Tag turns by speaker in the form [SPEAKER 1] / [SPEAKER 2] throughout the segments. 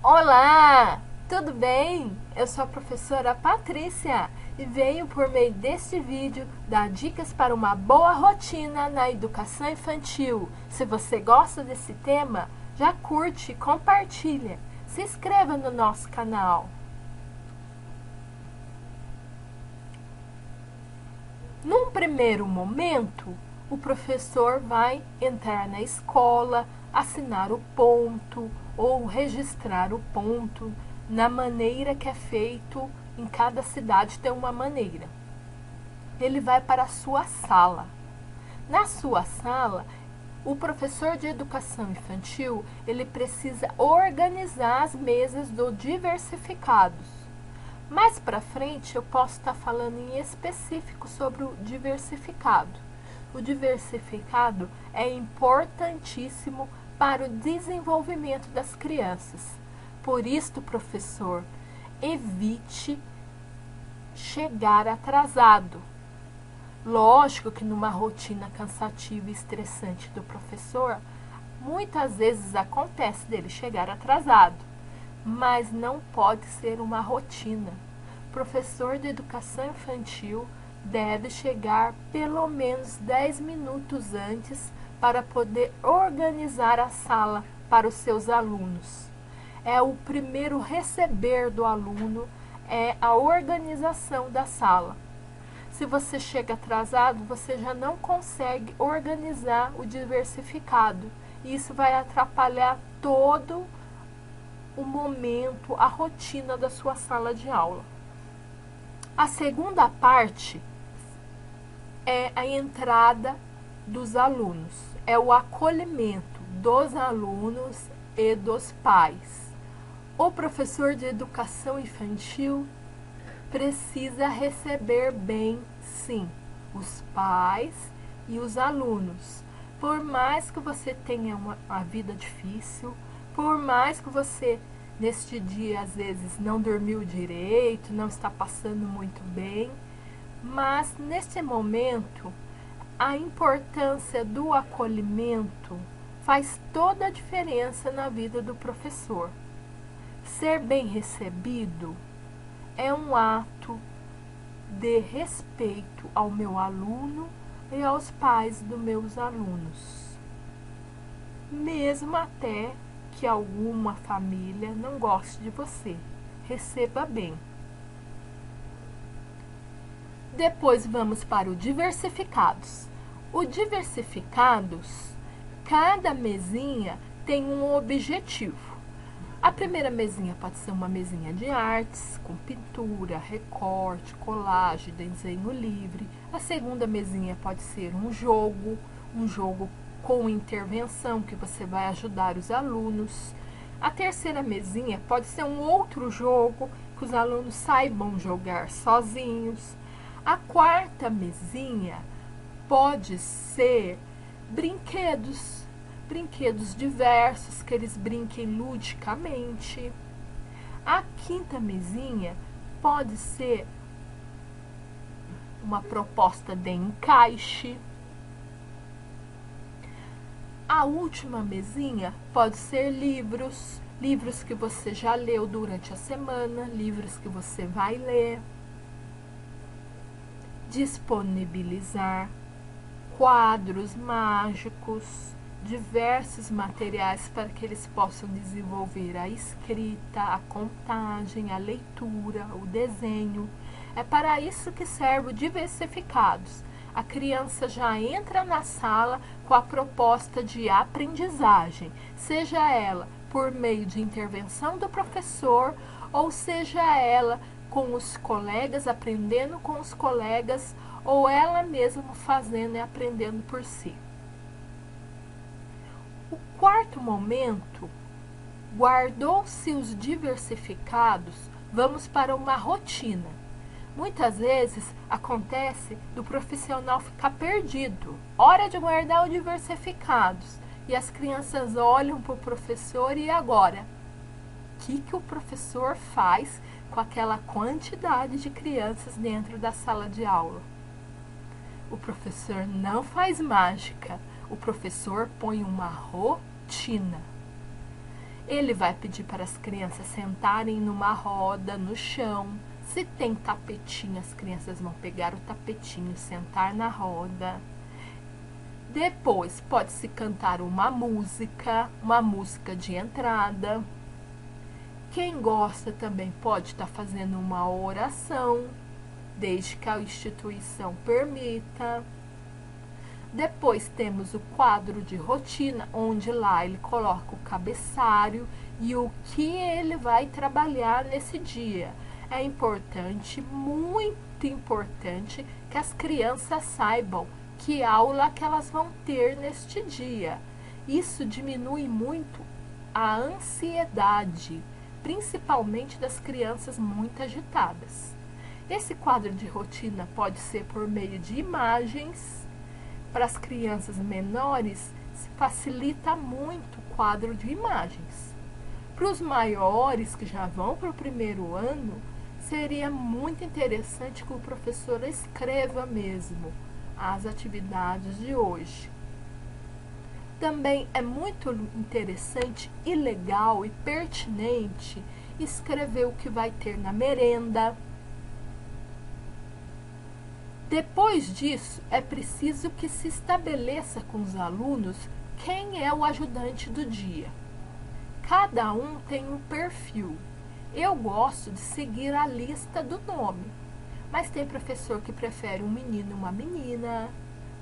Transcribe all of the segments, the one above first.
[SPEAKER 1] Olá, tudo bem? Eu sou a professora Patrícia e venho por meio deste vídeo dar dicas para uma boa rotina na educação infantil. Se você gosta desse tema, já curte e compartilha. Se inscreva no nosso canal. Num primeiro momento, o professor vai entrar na escola, assinar o ponto ou registrar o ponto na maneira que é feito. Em cada cidade tem uma maneira. Ele vai para a sua sala. Na sua sala, o professor de educação infantil, ele precisa organizar as mesas do diversificados. Mais para frente eu posso estar falando em específico sobre o diversificado. O diversificado é importantíssimo para o desenvolvimento das crianças. Por isso, professor, evite chegar atrasado. Lógico que numa rotina cansativa e estressante do professor, muitas vezes acontece dele chegar atrasado, mas não pode ser uma rotina. O professor de educação infantil deve chegar pelo menos 10 minutos antes para poder organizar a sala para os seus alunos. É o primeiro receber do aluno, é a organização da sala. Se você chega atrasado, você já não consegue organizar o diversificado. Isso vai atrapalhar todo o momento, a rotina da sua sala de aula. A segunda parte é a entrada dos alunos, é o acolhimento dos alunos e dos pais. O professor de educação infantil precisa receber bem, sim, os pais e os alunos. Por mais que você tenha uma vida difícil, por mais que você neste dia às vezes não dormiu direito, não está passando muito bem, mas neste momento a importância do acolhimento faz toda a diferença na vida do professor. Ser bem recebido é um ato de respeito ao meu aluno e aos pais dos meus alunos, mesmo até que alguma família não goste de você. Receba bem. Depois vamos para o diversificados. O diversificados, cada mesinha tem um objetivo. A primeira mesinha pode ser uma mesinha de artes, com pintura, recorte, colagem, desenho livre. A segunda mesinha pode ser um jogo com intervenção, que você vai ajudar os alunos. A terceira mesinha pode ser um outro jogo, que os alunos saibam jogar sozinhos. A quarta mesinha pode ser brinquedos diversos, que eles brinquem ludicamente. A quinta mesinha pode ser uma proposta de encaixe. A última mesinha pode ser livros que você já leu durante a semana, livros que você vai ler. Disponibilizar quadros mágicos, diversos materiais para que eles possam desenvolver a escrita, a contagem, a leitura, o desenho. É para isso que serve o diversificados. A criança já entra na sala com a proposta de aprendizagem, seja ela por meio de intervenção do professor, ou seja ela com os colegas, aprendendo com os colegas, ou ela mesma fazendo e aprendendo por si. O quarto momento, guardou-se os diversificados, vamos para uma rotina. Muitas vezes acontece do profissional ficar perdido. Hora de guardar os diversificados. E as crianças olham para o professor e agora? O que o professor faz com aquela quantidade de crianças dentro da sala de aula? O professor não faz mágica. O professor põe uma rotina. Ele vai pedir para as crianças sentarem numa roda no chão. Se tem tapetinho, as crianças vão pegar o tapetinho, sentar na roda. Depois pode-se cantar uma música de entrada. Quem gosta também pode estar fazendo uma oração, desde que a instituição permita. Depois temos o quadro de rotina, onde lá ele coloca o cabeçalho e o que ele vai trabalhar nesse dia. É importante, muito importante, que as crianças saibam que aula que elas vão ter neste dia. Isso diminui muito a ansiedade, principalmente das crianças muito agitadas. Esse quadro de rotina pode ser por meio de imagens. Para as crianças menores, se facilita muito o quadro de imagens. Para os maiores, que já vão para o primeiro ano, seria muito interessante que o professor escreva mesmo as atividades de hoje. Também é muito interessante e legal e pertinente escrever o que vai ter na merenda. Depois disso, é preciso que se estabeleça com os alunos quem é o ajudante do dia. Cada um tem um perfil. Eu gosto de seguir a lista do nome, mas tem professor que prefere um menino e uma menina,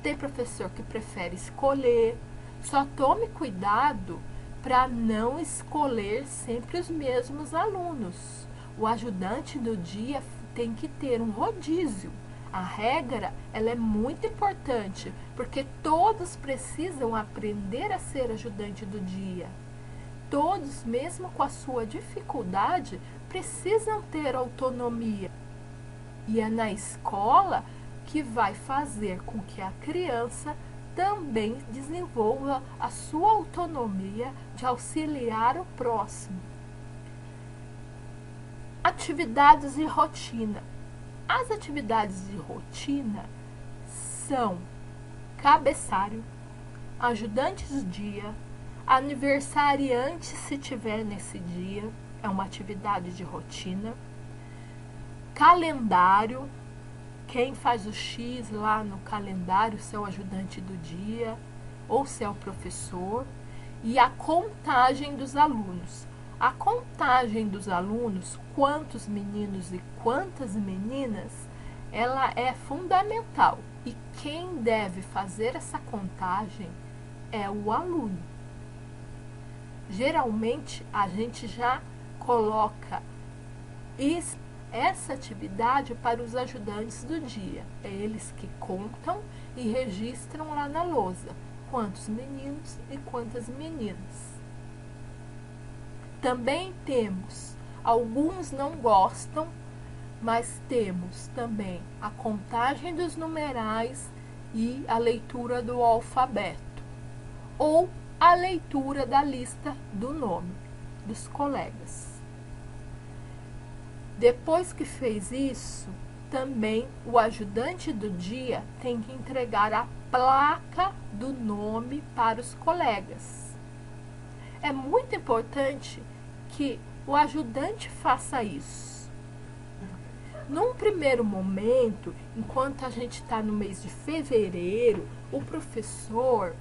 [SPEAKER 1] tem professor que prefere escolher. Só tome cuidado para não escolher sempre os mesmos alunos. O ajudante do dia tem que ter um rodízio. A regra, ela é muito importante, porque todos precisam aprender a ser ajudante do dia. Todos, mesmo com a sua dificuldade, precisam ter autonomia. E é na escola que vai fazer com que a criança também desenvolva a sua autonomia de auxiliar o próximo. Atividades e rotina. As atividades de rotina são cabeçalho, ajudantes do dia, aniversariante se tiver nesse dia, é uma atividade de rotina, calendário, quem faz o X lá no calendário, se é o ajudante do dia ou se é o professor, e a contagem dos alunos. A contagem dos alunos, quantos meninos e quantas meninas, ela é fundamental. E quem deve fazer essa contagem é o aluno. Geralmente, a gente já coloca essa atividade para os ajudantes do dia. É eles que contam e registram lá na lousa quantos meninos e quantas meninas. Também temos, alguns não gostam, mas temos também a contagem dos numerais e a leitura do alfabeto, ou a leitura da lista do nome dos colegas. Depois que fez isso, também o ajudante do dia tem que entregar a placa do nome para os colegas. É muito importante que o ajudante faça isso. Num primeiro momento, enquanto a gente está no mês de fevereiro, o professor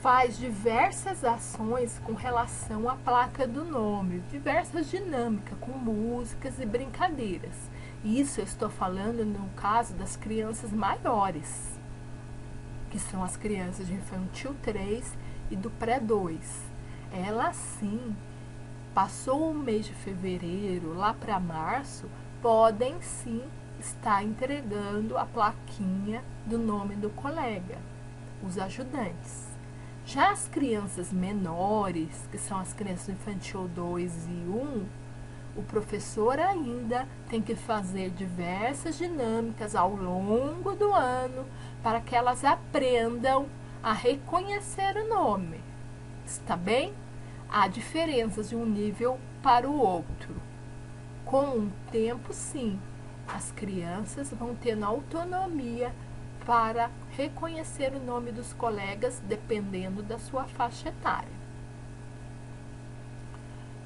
[SPEAKER 1] faz diversas ações com relação à placa do nome, diversas dinâmicas, com músicas e brincadeiras. Isso eu estou falando no caso das crianças maiores, que são as crianças de infantil 3 e do pré-2. Elas sim, passou o mês de fevereiro, lá para março, podem sim estar entregando a plaquinha do nome do colega, os ajudantes. Já as crianças menores, que são as crianças infantil 2 e 1, o professor ainda tem que fazer diversas dinâmicas ao longo do ano para que elas aprendam a reconhecer o nome. Está bem? Há diferenças de um nível para o outro. Com o tempo, sim, as crianças vão tendo autonomia para reconhecer o nome dos colegas, dependendo da sua faixa etária.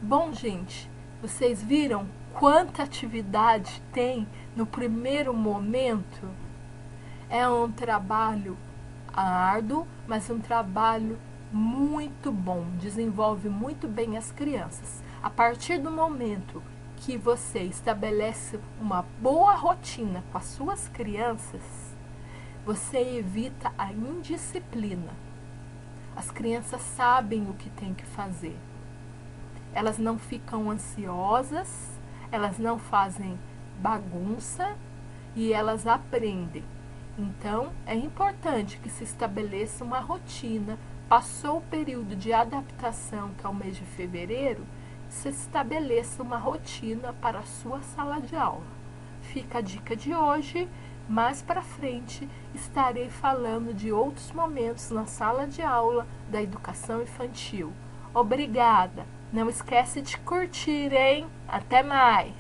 [SPEAKER 1] Bom, gente, vocês viram quanta atividade tem no primeiro momento? É um trabalho árduo, mas um trabalho muito bom, desenvolve muito bem as crianças. A partir do momento que você estabelece uma boa rotina com as suas crianças, você evita a indisciplina. As crianças sabem o que tem que fazer. Elas não ficam ansiosas, elas não fazem bagunça e elas aprendem. Então, é importante que se estabeleça uma rotina. Passou o período de adaptação, que é o mês de fevereiro, se estabeleça uma rotina para a sua sala de aula. Fica a dica de hoje. Mais para frente, estarei falando de outros momentos na sala de aula da educação infantil. Obrigada! Não esquece de curtir, hein? Até mais!